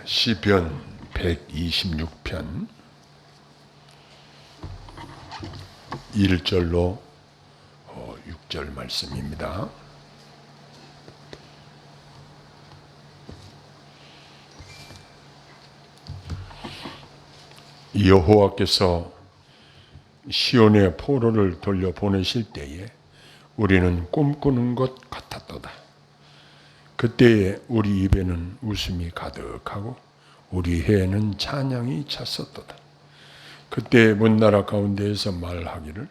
시편 126편 1절로 6절 말씀입니다. 여호와께서 시온의 포로를 돌려보내실 때에 우리는 꿈꾸는 것 같았도다. 그때에 우리 입에는 웃음이 가득하고 우리 혀에는 찬양이 찼었도다. 그때 문나라 가운데에서 말하기를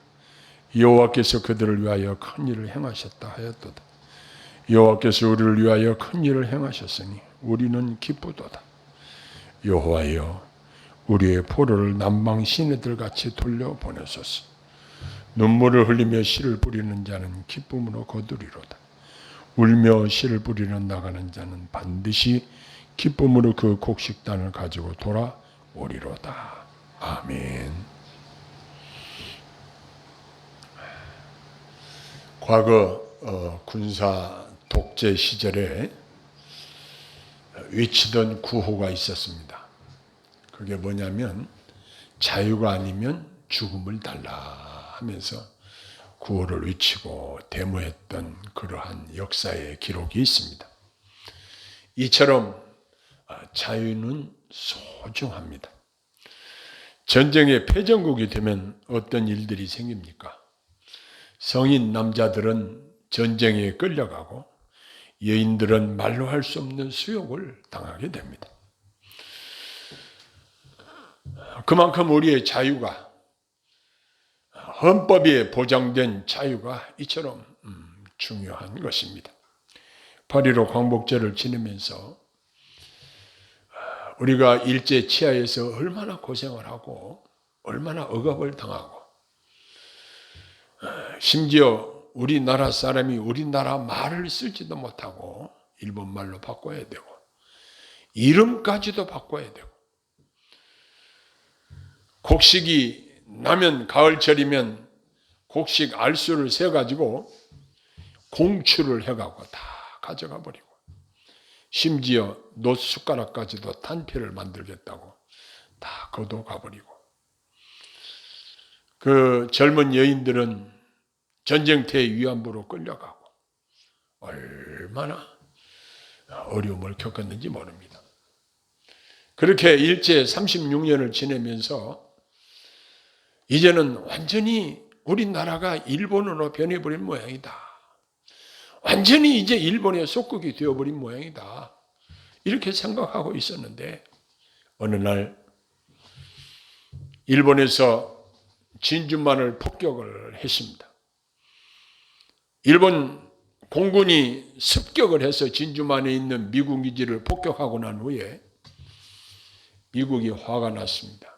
여호와께서 그들을 위하여 큰 일을 행하셨다 하였도다. 여호와께서 우리를 위하여 큰 일을 행하셨으니 우리는 기쁘도다. 여호와여, 우리의 포로를 남방 시내들 같이 돌려보내소서. 눈물을 흘리며 씨를 뿌리는 자는 기쁨으로 거두리로다. 울며 씨를 뿌리러 나가는 자는 반드시 기쁨으로 그 곡식단을 가지고 돌아오리로다. 아멘. 과거 군사 독재 시절에 외치던 구호가 있었습니다. 그게 뭐냐면 자유가 아니면 죽음을 달라 하면서 구호를 외치고 데모했던 그러한 역사의 기록이 있습니다. 이처럼 자유는 소중합니다. 전쟁의 패전국이 되면 어떤 일들이 생깁니까? 성인 남자들은 전쟁에 끌려가고 여인들은 말로 할 수 없는 수욕을 당하게 됩니다. 그만큼 우리의 자유가, 헌법에 보장된 자유가 이처럼 중요한 것입니다. 8.15 광복절을 지내면서 우리가 일제 치하에서 얼마나 고생을 하고 얼마나 억압을 당하고 심지어 우리나라 사람이 우리나라 말을 쓰지도 못하고 일본 말로 바꿔야 되고 이름까지도 바꿔야 되고 곡식이 나면 가을철이면 곡식 알수를 세가지고 공추를 해가고 다 가져가 버리고 심지어 놋숟가락까지도 탄피를 만들겠다고 다 걷어가 버리고 그 젊은 여인들은 전쟁터의 위안부로 끌려가고 얼마나 어려움을 겪었는지 모릅니다. 그렇게 일제 36년을 지내면서 이제는 완전히 우리나라가 일본으로 변해버린 모양이다. 완전히 이제 일본의 속국이 되어버린 모양이다. 이렇게 생각하고 있었는데 어느 날 일본에서 진주만을 폭격을 했습니다. 일본 공군이 습격을 해서 진주만에 있는 미국 기지를 폭격하고 난 후에 미국이 화가 났습니다.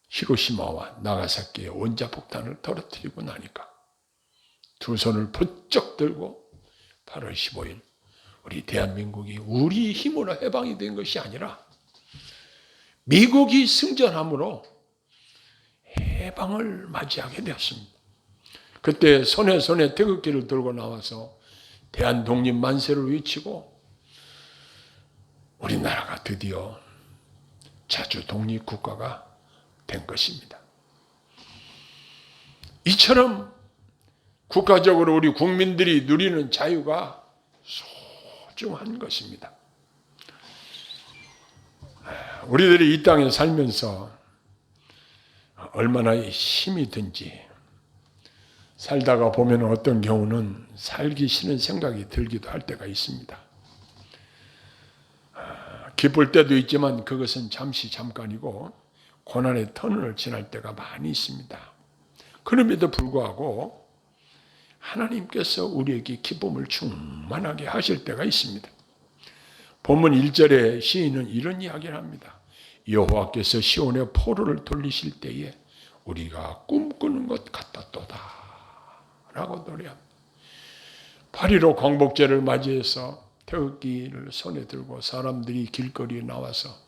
히로시마와 나가사키에 원자폭탄을 떨어뜨리고 나니까 두 손을 번쩍 들고 8월 15일 우리 대한민국이 우리 힘으로 해방이 된 것이 아니라 미국이 승전함으로 해방을 맞이하게 되었습니다. 그때 손에 태극기를 들고 나와서 대한독립 만세를 외치고 우리나라가 드디어 자주 독립국가가 된 것입니다. 이처럼 국가적으로 우리 국민들이 누리는 자유가 소중한 것입니다. 우리들이 이 땅에 살면서 얼마나 힘이 든지 살다가 보면 어떤 경우는 살기 싫은 생각이 들기도 할 때가 있습니다. 기쁠 때도 있지만 그것은 잠깐이고 고난의 터널을 지날 때가 많이 있습니다. 그럼에도 불구하고 하나님께서 우리에게 기쁨을 충만하게 하실 때가 있습니다. 본문 1절에 시인은 이런 이야기를 합니다. 여호와께서 시온의 포로를 돌리실 때에 우리가 꿈꾸는 것 같았도다 라고 노래합니다. 8.15 광복절을 맞이해서 태극기를 손에 들고 사람들이 길거리에 나와서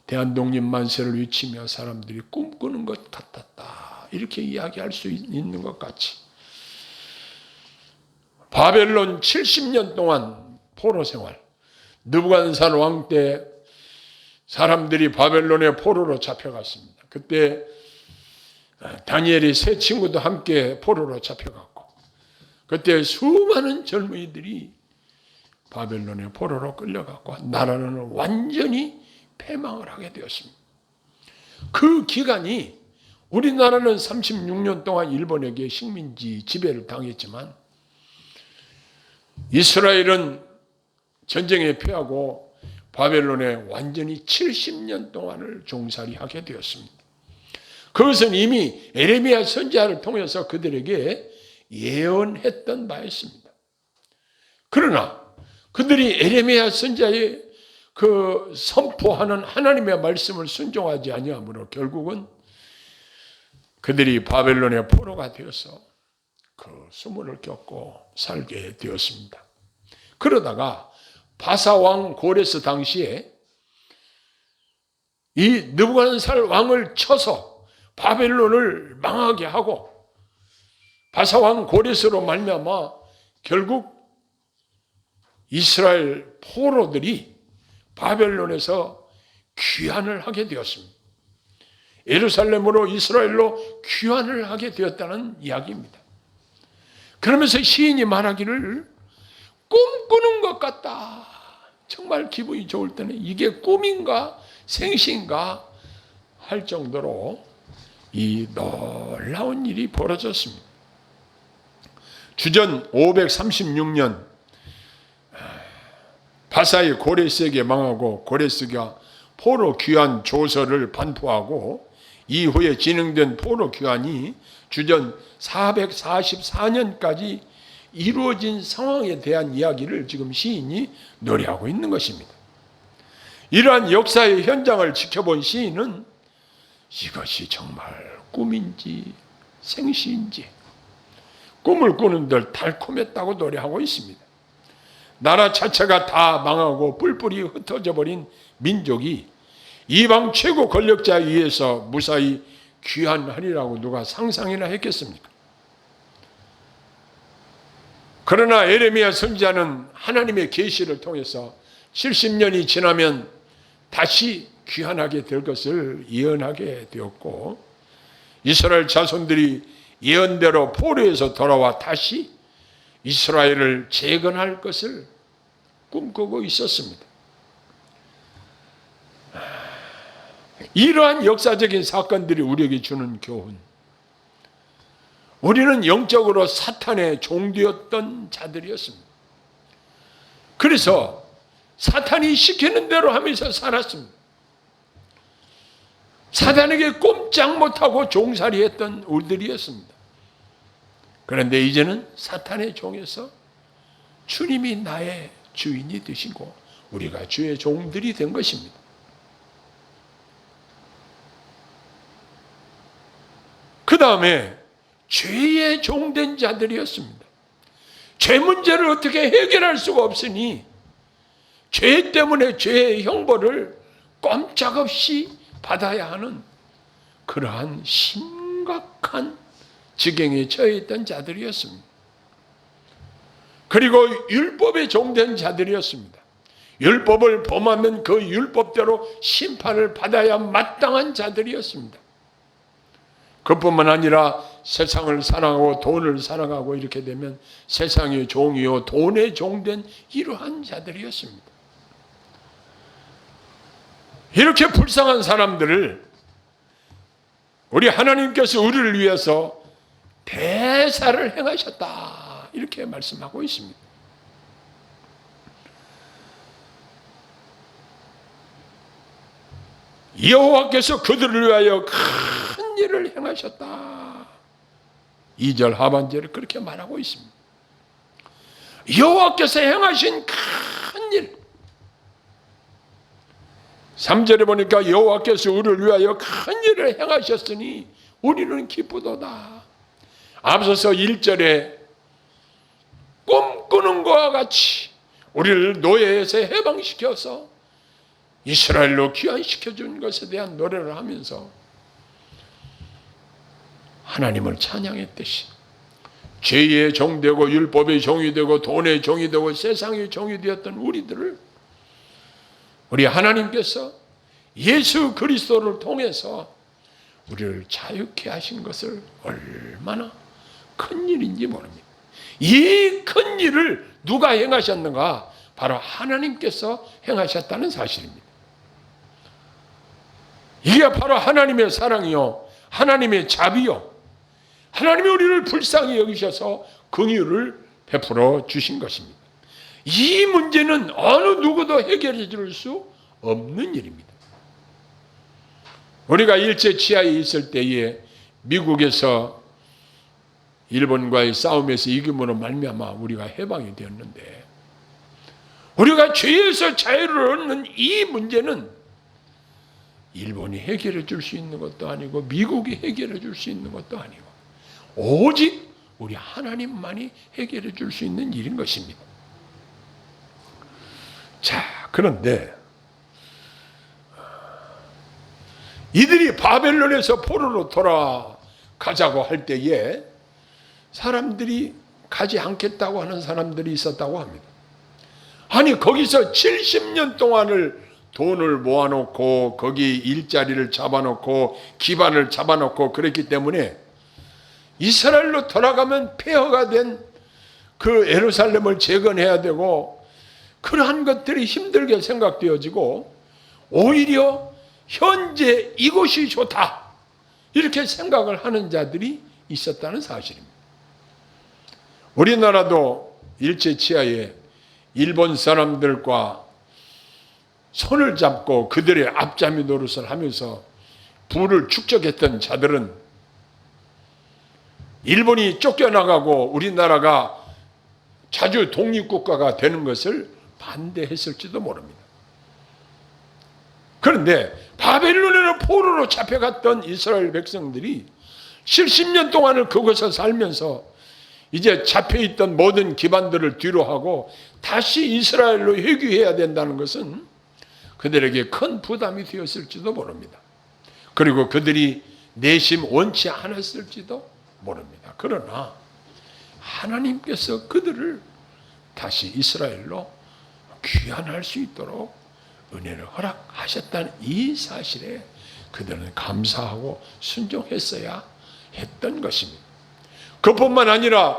대한독립 만세를 외치며 사람들이 꿈꾸는 것 같았다. 이렇게 이야기할 수 있는 것 같이 바벨론 70년 동안 포로 생활, 느부갓네살 왕 때 사람들이 바벨론의 포로로 잡혀갔습니다. 그때 다니엘이 세 친구도 함께 포로로 잡혀갔고, 그때 수많은 젊은이들이 바벨론의 포로로 끌려갔고 나라는 완전히 패망을 하게 되었습니다. 그 기간이, 우리나라는 36년 동안 일본에게 식민지 지배를 당했지만 이스라엘은 전쟁에 패하고 바벨론에 완전히 70년 동안을 종살이하게 되었습니다. 그것은 이미 에레미야 선지자를 통해서 그들에게 예언했던 바였습니다. 그러나 그들이 에레미야 선지자의 그 선포하는 하나님의 말씀을 순종하지 아니하므로 결국은 그들이 바벨론의 포로가 되어서 그 수모를 겪고 살게 되었습니다. 그러다가 바사왕 고레스 당시에 이 느부갓네살 왕을 쳐서 바벨론을 망하게 하고 바사왕 고레스로 말미암아 결국 이스라엘 포로들이 바벨론에서 귀환을 하게 되었습니다. 예루살렘으로 이스라엘로 귀환을 하게 되었다는 이야기입니다. 그러면서 시인이 말하기를 꿈꾸는 것 같다. 정말 기분이 좋을 때는 이게 꿈인가 생시인가 할 정도로 이 놀라운 일이 벌어졌습니다. 주전 536년 바사의 고레스에게 망하고 고레스가 포로 귀환 조서를 반포하고 이후에 진행된 포로 귀환이 주전 444년까지 이루어진 상황에 대한 이야기를 지금 시인이 노래하고 있는 것입니다. 이러한 역사의 현장을 지켜본 시인은 이것이 정말 꿈인지 생시인지 꿈을 꾸는 듯 달콤했다고 노래하고 있습니다. 나라 자체가 다 망하고 뿔뿔이 흩어져 버린 민족이 이방 최고 권력자에 의해서 무사히 귀환하리라고 누가 상상이나 했겠습니까? 그러나 에레미야 선지자는 하나님의 계시를 통해서 70년이 지나면 다시 귀환하게 될 것을 예언하게 되었고, 이스라엘 자손들이 예언대로 포로에서 돌아와 다시 이스라엘을 재건할 것을 꿈꾸고 있었습니다. 이러한 역사적인 사건들이 우리에게 주는 교훈, 우리는 영적으로 사탄의 종되었던 자들이었습니다. 그래서 사탄이 시키는 대로 하면서 살았습니다. 사탄에게 꼼짝 못하고 종살이했던 우리들이었습니다. 그런데 이제는 사탄의 종에서 주님이 나의 주인이 되시고 우리가 주의 종들이 된 것입니다. 그 다음에 죄의 종된 자들이었습니다. 죄 문제를 어떻게 해결할 수가 없으니 죄 때문에 죄의 형벌을 꼼짝없이 받아야 하는 그러한 심각한 지경에 처해 있던 자들이었습니다. 그리고 율법에 종된 자들이었습니다. 율법을 범하면 그 율법대로 심판을 받아야 마땅한 자들이었습니다. 그뿐만 아니라 세상을 사랑하고 돈을 사랑하고 이렇게 되면 세상의 종이요 돈에 종된 이러한 자들이었습니다. 이렇게 불쌍한 사람들을 우리 하나님께서 우리를 위해서 대사를 행하셨다 이렇게 말씀하고 있습니다. 여호와께서 그들을 위하여 큰 일을 행하셨다. 2절 하반절을 그렇게 말하고 있습니다. 여호와께서 행하신 큰 일. 3절에 보니까 여호와께서 우리를 위하여 큰 일을 행하셨으니 우리는 기쁘도다. 앞서서 1절에 꿈꾸는 것과 같이 우리를 노예에서 해방시켜서 이스라엘로 귀환시켜준 것에 대한 노래를 하면서 하나님을 찬양했듯이 죄의 종되고 율법의 종이 되고 돈의 종이 되고 세상의 종이 되었던 우리들을 우리 하나님께서 예수 그리스도를 통해서 우리를 자유케 하신 것을 얼마나 큰 일인지 모릅니다. 이 큰 일을 누가 행하셨는가? 바로 하나님께서 행하셨다는 사실입니다. 이게 바로 하나님의 사랑이요, 하나님의 자비요, 하나님이 우리를 불쌍히 여기셔서 긍휼을 베풀어 주신 것입니다. 이 문제는 어느 누구도 해결해 줄 수 없는 일입니다. 우리가 일제 치하에 있을 때에 미국에서 일본과의 싸움에서 이김으로 말미암아 우리가 해방이 되었는데, 우리가 죄에서 자유를 얻는 이 문제는 일본이 해결해 줄 수 있는 것도 아니고 미국이 해결해 줄 수 있는 것도 아니고 오직 우리 하나님만이 해결해 줄 수 있는 일인 것입니다. 자, 그런데 이들이 바벨론에서 포로로 돌아가자고 할 때에 사람들이 가지 않겠다고 하는 사람들이 있었다고 합니다. 아니, 거기서 70년 동안을 돈을 모아놓고 거기 일자리를 잡아놓고 기반을 잡아놓고 그랬기 때문에 이스라엘로 돌아가면 폐허가 된 그 예루살렘을 재건해야 되고 그러한 것들이 힘들게 생각되어지고 오히려 현재 이곳이 좋다 이렇게 생각을 하는 자들이 있었다는 사실입니다. 우리나라도 일제 치하에 일본 사람들과 손을 잡고 그들의 앞잡이 노릇을 하면서 부를 축적했던 자들은 일본이 쫓겨나가고 우리나라가 자주 독립국가가 되는 것을 반대했을지도 모릅니다. 그런데 바벨론에는 포로로 잡혀갔던 이스라엘 백성들이 70년 동안을 그곳에 살면서 이제 잡혀있던 모든 기반들을 뒤로 하고 다시 이스라엘로 회귀해야 된다는 것은 그들에게 큰 부담이 되었을지도 모릅니다. 그리고 그들이 내심 원치 않았을지도 모릅니다. 그러나 하나님께서 그들을 다시 이스라엘로 귀환할 수 있도록 은혜를 허락하셨다는 이 사실에 그들은 감사하고 순종했어야 했던 것입니다. 그뿐만 아니라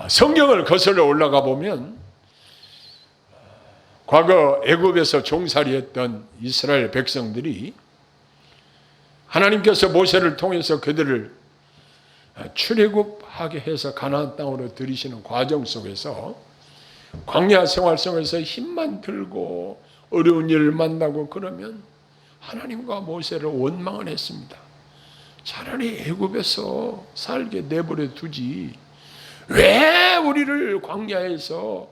성경을 거슬러 올라가 보면 과거 애굽에서 종살이했던 이스라엘 백성들이 하나님께서 모세를 통해서 그들을 출애굽하게 해서 가나안 땅으로 들이시는 과정 속에서 광야 생활 속에서 힘만 들고 어려운 일을 만나고 그러면 하나님과 모세를 원망을 했습니다. 차라리 애굽에서 살게 내버려 두지 왜 우리를 광야에서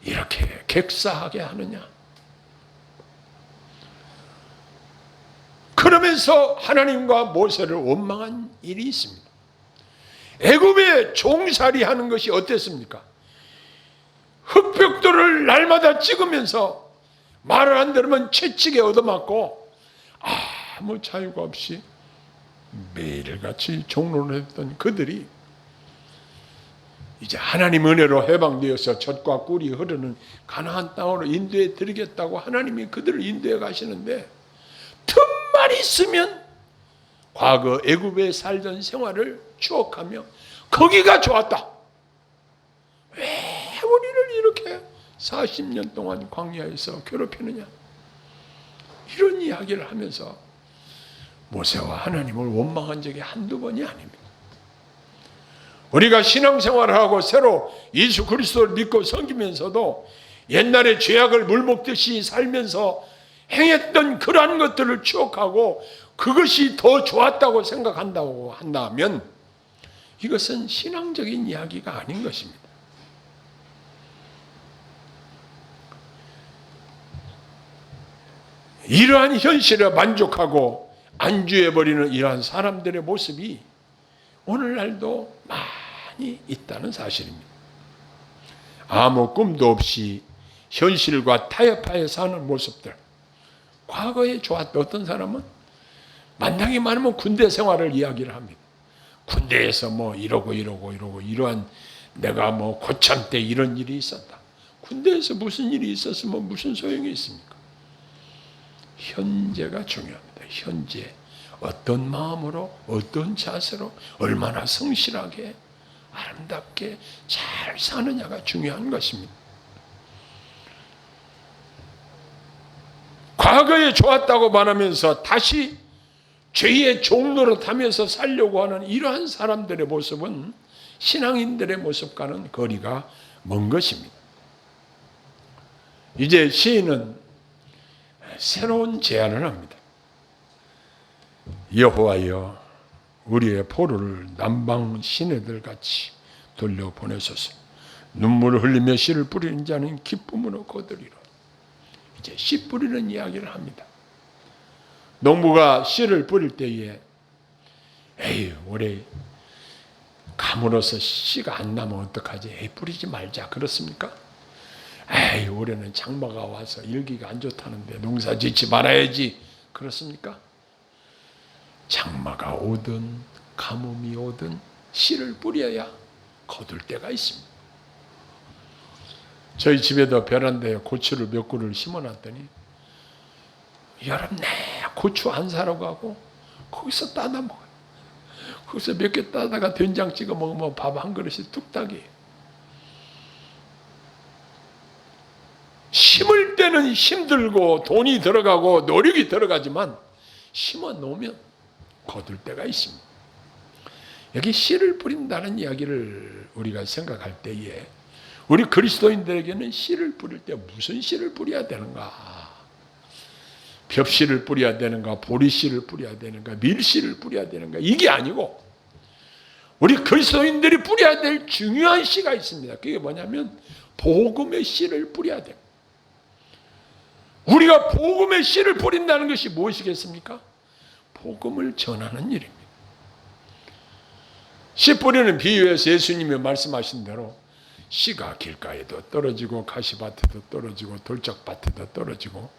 이렇게 객사하게 하느냐. 그러면서 하나님과 모세를 원망한 일이 있습니다. 애굽에 종살이하는 것이 어땠습니까? 흙벽돌을 날마다 찍으면서 말을 안 들으면 채찍에 얻어맞고 아무 자유가 없이 매일같이 종로를 했던 그들이 이제 하나님 은혜로 해방되어서 젖과 꿀이 흐르는 가나안 땅으로 인도해 드리겠다고 하나님이 그들을 인도해 가시는데 틈만 있으면 과거 애굽에 살던 생활을 추억하며 거기가 좋았다. 왜 우리를 이렇게 40년 동안 광야에서 괴롭히느냐. 이런 이야기를 하면서 모세와 하나님을 원망한 적이 한두 번이 아닙니다. 우리가 신앙생활을 하고 새로 예수 그리스도를 믿고 섬기면서도 옛날에 죄악을 물먹듯이 살면서 행했던 그러한 것들을 추억하고 그것이 더 좋았다고 생각한다고 한다면 이것은 신앙적인 이야기가 아닌 것입니다. 이러한 현실에 만족하고 안주해버리는 이러한 사람들의 모습이 오늘날도 많이 있다는 사실입니다. 아무 꿈도 없이 현실과 타협하여 사는 모습들. 과거에 좋았던 어떤 사람은 만나기 많으면 군대 생활을 이야기를 합니다. 군대에서 뭐 이러고 이러한 내가 뭐 고참 때 이런 일이 있었다. 군대에서 무슨 일이 있었으면 무슨 소용이 있습니까? 현재가 중요합니다. 현재 어떤 마음으로, 어떤 자세로, 얼마나 성실하게, 아름답게 잘 사느냐가 중요한 것입니다. 과거에 좋았다고 말하면서 다시 죄의 종로로 타면서 살려고 하는 이러한 사람들의 모습은 신앙인들의 모습과는 거리가 먼 것입니다. 이제 시인은 새로운 제안을 합니다. 여호와여, 우리의 포로를 남방 시내들 같이 돌려보내소서. 눈물을 흘리며 씨를 뿌리는 자는 기쁨으로 거두리라. 이제 씨 뿌리는 이야기를 합니다. 농부가 씨를 뿌릴 때에 에이, 올해 감으로서 씨가 안 나면 어떡하지? 에이, 뿌리지 말자. 그렇습니까? 에이, 올해는 장마가 와서 일기가 안 좋다는데 농사 짓지 말아야지. 그렇습니까? 장마가 오든 가뭄이 오든 씨를 뿌려야 거둘 때가 있습니다. 저희 집에도 베란다에 고추를 몇 그루를 심어놨더니 여름 내 고추 안 사러 가고 거기서 따다 먹어요. 거기서 몇 개 따다가 된장 찍어 먹으면 밥 한 그릇이 뚝딱이에요. 심을 때는 힘들고 돈이 들어가고 노력이 들어가지만 심어 놓으면 거둘 때가 있습니다. 여기 씨를 뿌린다는 이야기를 우리가 생각할 때에 우리 그리스도인들에게는 씨를 뿌릴 때 무슨 씨를 뿌려야 되는가? 벽씨를 뿌려야 되는가? 보리씨를 뿌려야 되는가? 밀씨를 뿌려야 되는가? 이게 아니고 우리 그리스도인들이 뿌려야 될 중요한 씨가 있습니다. 그게 뭐냐면 복음의 씨를 뿌려야 돼요. 우리가 복음의 씨를 뿌린다는 것이 무엇이겠습니까? 복음을 전하는 일입니다. 씨 뿌리는 비유에서 예수님이 말씀하신 대로 씨가 길가에도 떨어지고 가시밭에도 떨어지고 돌짝밭에도 떨어지고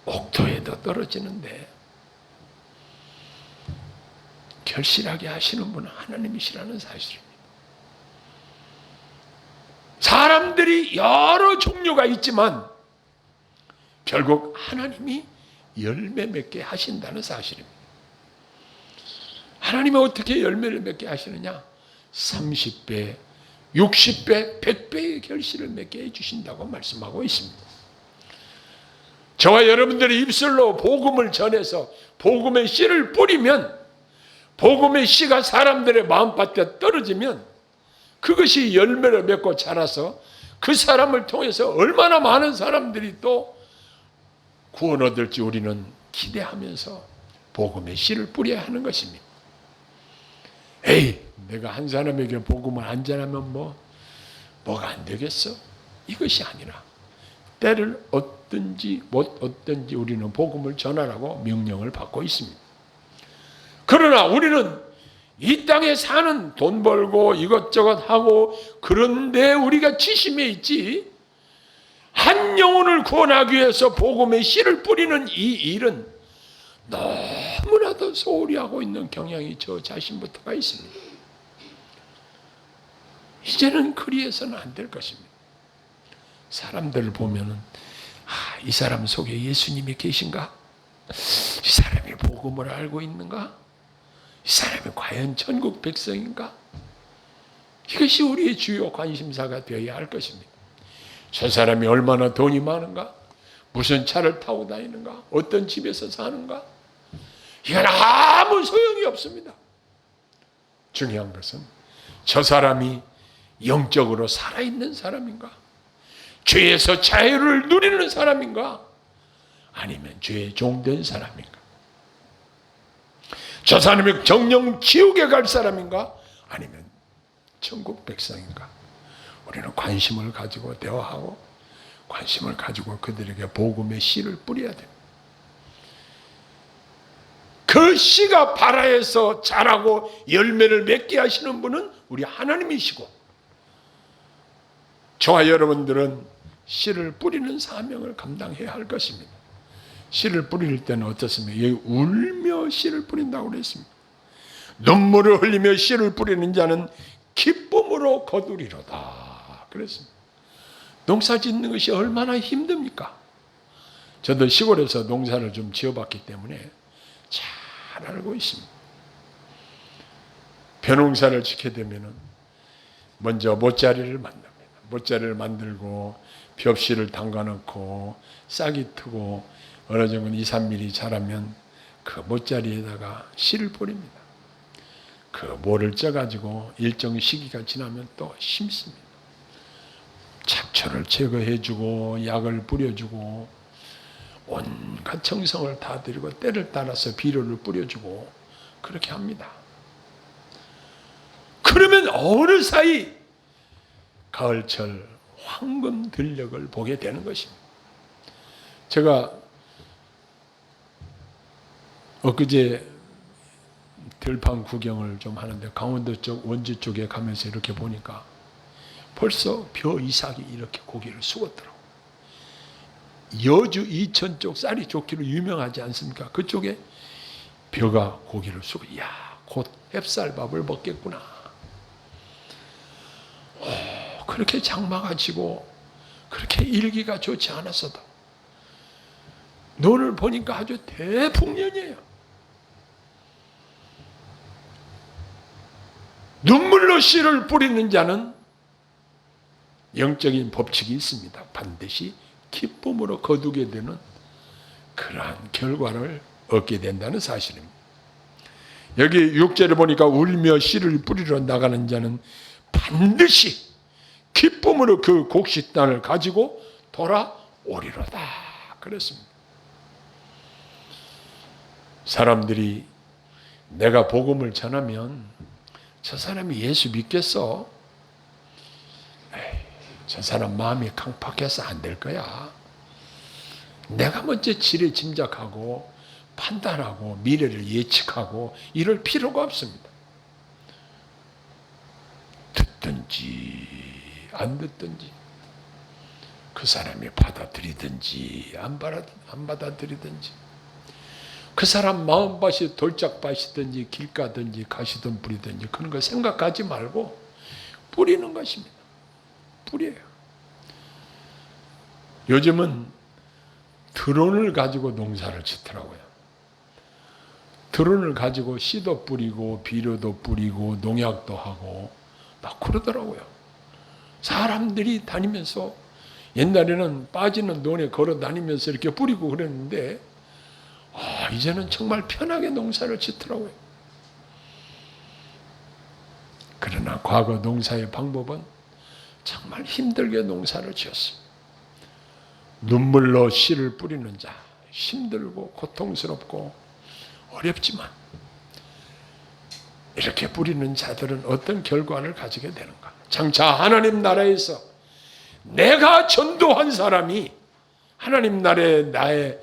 옥토에도 떨어지는데 결실하게 하시는 분은 하나님이시라는 사실입니다. 사람들이 여러 종류가 있지만 결국 하나님이 열매 맺게 하신다는 사실입니다. 하나님이 어떻게 열매를 맺게 하시느냐? 30배, 60배, 100배의 결실을 맺게 해주신다고 말씀하고 있습니다. 저와 여러분들의 입술로 복음을 전해서 복음의 씨를 뿌리면 복음의 씨가 사람들의 마음밭에 떨어지면 그것이 열매를 맺고 자라서 그 사람을 통해서 얼마나 많은 사람들이 또 구원 얻을지 우리는 기대하면서 복음의 씨를 뿌려야 하는 것입니다. 에이, 내가 한 사람에게 복음을 안 전하면 뭐가 안 되겠어? 이것이 아니라 때를 얻든지 못 얻든지 우리는 복음을 전하라고 명령을 받고 있습니다. 그러나 우리는 이 땅에 사는 돈 벌고 이것저것 하고 그런데 우리가 지심에 있지 한 영혼을 구원하기 위해서 복음의 씨를 뿌리는 이 일은 너무나도 소홀히 하고 있는 경향이 저 자신부터가 있습니다. 이제는 그리해서는 안 될 것입니다. 사람들을 보면은 이 사람 속에 예수님이 계신가? 이 사람이 복음을 알고 있는가? 이 사람이 과연 천국 백성인가? 이것이 우리의 주요 관심사가 되어야 할 것입니다. 저 사람이 얼마나 돈이 많은가? 무슨 차를 타고 다니는가? 어떤 집에서 사는가? 이건 아무 소용이 없습니다. 중요한 것은 저 사람이 영적으로 살아있는 사람인가? 죄에서 자유를 누리는 사람인가? 아니면 죄의 종된 사람인가? 저 사람이 정령 지옥에 갈 사람인가? 아니면 천국 백성인가? 우리는 관심을 가지고 대화하고 관심을 가지고 그들에게 복음의 씨를 뿌려야 됩니다. 그 씨가 발아에서 자라고 열매를 맺게 하시는 분은 우리 하나님이시고 저와 여러분들은 씨를 뿌리는 사명을 감당해야 할 것입니다. 씨를 뿌릴 때는 어떻습니까? 여기 울며 씨를 뿌린다고 그랬습니다. 눈물을 흘리며 씨를 뿌리는 자는 기쁨으로 거두리로다 그랬습니다. 농사 짓는 것이 얼마나 힘듭니까? 저도 시골에서 농사를 좀 지어봤기 때문에 잘 알고 있습니다. 벼농사를 짓게 되면 먼저 모짜리를 만듭니다. 모짜리를 만들고 벽실을 담가 넣고 싹이 트고 어느 정도 2, 3mm 자라면 그 모짜리에다가 씨를 뿌립니다. 그 모를 쪄가지고 일정 시기가 지나면 또 심습니다. 잡초를 제거해주고 약을 뿌려주고 온갖 정성을 다 들이고 때를 따라서 비료를 뿌려주고 그렇게 합니다. 그러면 어느 사이 가을철 황금 들녘을 보게 되는 것입니다. 제가 엊그제 들판 구경을 좀 하는데 강원도 쪽 원주 쪽에 가면서 이렇게 보니까 벌써 벼 이삭이 이렇게 고개를 숙었더라고요. 여주 이천 쪽 쌀이 좋기로 유명하지 않습니까? 그쪽에 벼가 고개를 숙어, 야, 곧 햅쌀밥을 먹겠구나. 그렇게 장마가 지고 그렇게 일기가 좋지 않았어도 눈을 보니까 아주 대풍년이에요. 눈물로 씨를 뿌리는 자는 영적인 법칙이 있습니다. 반드시 기쁨으로 거두게 되는 그러한 결과를 얻게 된다는 사실입니다. 여기 6절을 보니까 울며 씨를 뿌리러 나가는 자는 반드시 기쁨으로 그 곡식단을 가지고 돌아오리로다 그랬습니다. 사람들이 내가 복음을 전하면 저 사람이 예수 믿겠어? 에이, 저 사람 마음이 강팍해서 안 될 거야. 내가 먼저 지레 짐작하고 판단하고 미래를 예측하고 이럴 필요가 없습니다. 듣든지 안 듣든지 그 사람이 받아들이든지 안 받아들이든지 그 사람 마음밭이 돌짝밭이든지 길가든지 가시던 뿌리든지 그런 거 생각하지 말고 뿌리는 것입니다. 뿌려요. 요즘은 드론을 가지고 농사를 짓더라고요. 드론을 가지고 씨도 뿌리고 비료도 뿌리고 농약도 하고 막 그러더라고요. 사람들이 다니면서 옛날에는 빠지는 논에 걸어 다니면서 이렇게 뿌리고 그랬는데 이제는 정말 편하게 농사를 짓더라고요. 그러나 과거 농사의 방법은 정말 힘들게 농사를 지었습니다. 눈물로 씨를 뿌리는 자, 힘들고 고통스럽고 어렵지만 이렇게 뿌리는 자들은 어떤 결과를 가지게 되는가? 장차 하나님 나라에서 내가 전도한 사람이 하나님 나라에 나의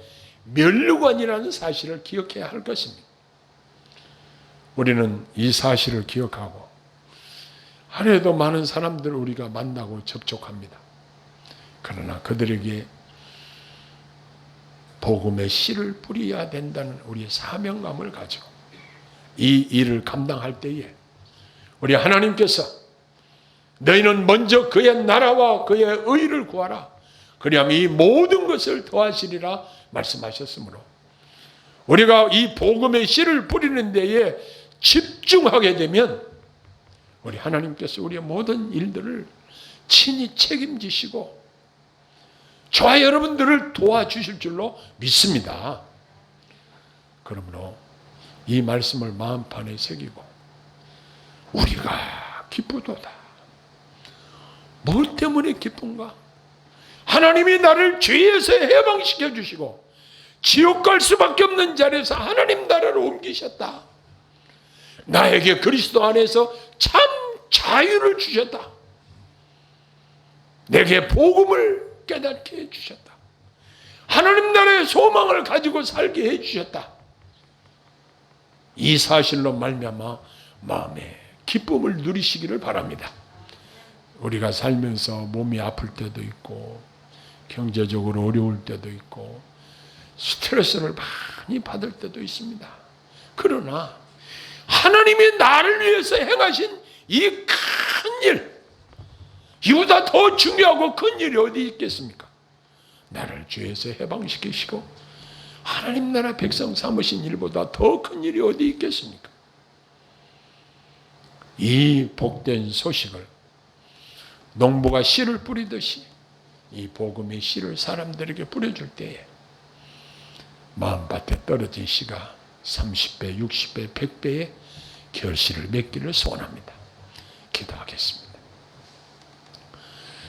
면류관이라는 사실을 기억해야 할 것입니다. 우리는 이 사실을 기억하고 하루에도 많은 사람들을 우리가 만나고 접촉합니다. 그러나 그들에게 복음의 씨를 뿌려야 된다는 우리의 사명감을 가지고 이 일을 감당할 때에 우리 하나님께서 너희는 먼저 그의 나라와 그의 의를 구하라. 그리하면 이 모든 것을 더하시리라 말씀하셨으므로 우리가 이 복음의 씨를 뿌리는 데에 집중하게 되면 우리 하나님께서 우리의 모든 일들을 친히 책임지시고 저와 여러분들을 도와주실 줄로 믿습니다. 그러므로 이 말씀을 마음판에 새기고 우리가 기쁘도다. 뭐 때문에 기쁜가? 하나님이 나를 죄에서 해방시켜 주시고 지옥 갈 수밖에 없는 자리에서 하나님 나라로 옮기셨다. 나에게 그리스도 안에서 참 자유를 주셨다. 내게 복음을 깨닫게 해주셨다. 하나님 나라의 소망을 가지고 살게 해주셨다. 이 사실로 말미암아 마음에 기쁨을 누리시기를 바랍니다. 우리가 살면서 몸이 아플 때도 있고 경제적으로 어려울 때도 있고 스트레스를 많이 받을 때도 있습니다. 그러나 하나님이 나를 위해서 행하신 이 큰 일, 이보다 더 중요하고 큰 일이 어디 있겠습니까? 나를 죄에서 해방시키시고 하나님 나라 백성 삼으신 일보다 더 큰 일이 어디 있겠습니까? 이 복된 소식을 농부가 씨를 뿌리듯이 이 복음의 씨를 사람들에게 뿌려줄 때에 마음밭에 떨어진 씨가 30배, 60배, 100배의 결실을 맺기를 소원합니다. 기도하겠습니다.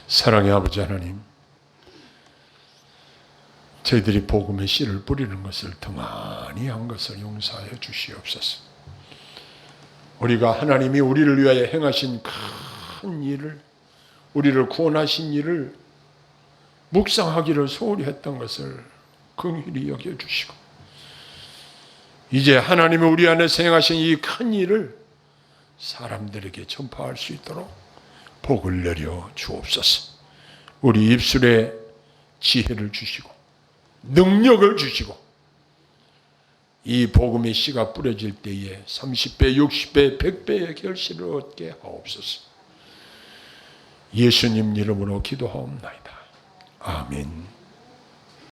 사랑의 아버지 하나님, 저희들이 복음의 씨를 뿌리는 것을 더 많이 한 것을 용서하여 주시옵소서. 우리가 하나님이 우리를 위하여 행하신 큰 일을, 우리를 구원하신 일을 묵상하기를 소홀히 했던 것을 긍휼히 여겨주시고, 이제 하나님이 우리 안에서 행하신 이 큰 일을 사람들에게 전파할 수 있도록 복을 내려 주옵소서. 우리 입술에 지혜를 주시고 능력을 주시고 이 복음의 씨가 뿌려질 때에 30배, 60배, 100배의 결실을 얻게 하옵소서. 예수님 이름으로 기도하옵나이다. 아멘.